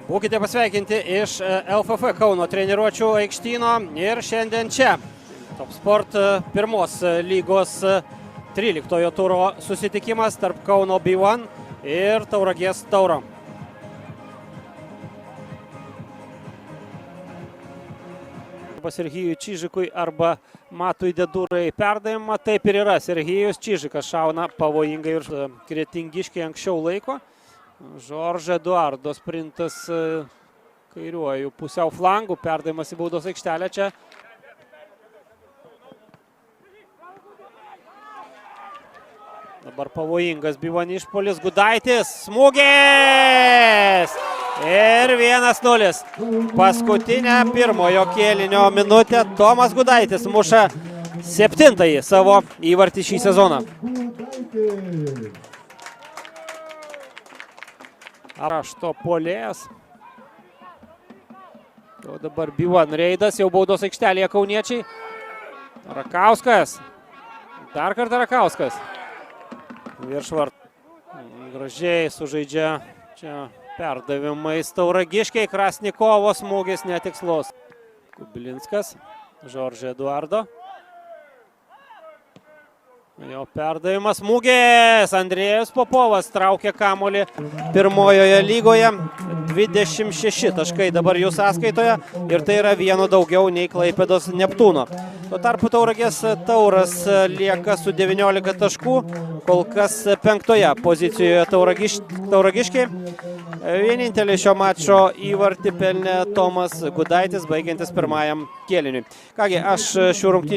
Būkite pasveikinti iš LFF Kauno treniruočių aikštyno ir šiandien čia Top Sport pirmos lygos 13 turo susitikimas tarp Kauno B1 ir Tauragės Tauro. Serhijui Čižikui arba Matui Dedūrai perdavimą. Taip ir yra. Serhijus Čižikas šauna pavojingai ir Kretingiškiai anksčiau laiko. Žoržo Eduardo sprintas kairiuoju pusiau flangų. Perdavimas į baudos aikštelę čia. Dabar pavojingas B1 išpuolis. Gudaitis. Smūgis! Ir 1-0. Paskutinę pirmojo kėlinio minutę Tomas Gudaitis muša 7-ąjį savo įvartį šį sezoną. Rašto puolėjas. O dabar B1 reidas, jau baudos aikštelėje kauniečiai. Rakauskas. Dar kartą Rakauskas. Virš vartų. Gražiai sužaidžia čia. Perdavimais Tauragiškiai, Krasnikovo smūgis netikslus. Kubilinskas, Žoržo Eduardo. Jo perdavimas, smūgis. Andrėjus Popovas traukia kamuolį pirmojoje lygoje. 26 taškai dabar jų sąskaitoje ir tai yra vienu daugiau nei Klaipėdos Neptūno. Tuo tarpu Tauragės Tauras lieka su 19 taškų, kol kas 5-oje pozicijoje Tauragiškiai. Vienintelį šio mačo įvartį pelnė Tomas Gudaitis, baigiantis pirmajam kėliniui. Kągi, aš šių rungtynių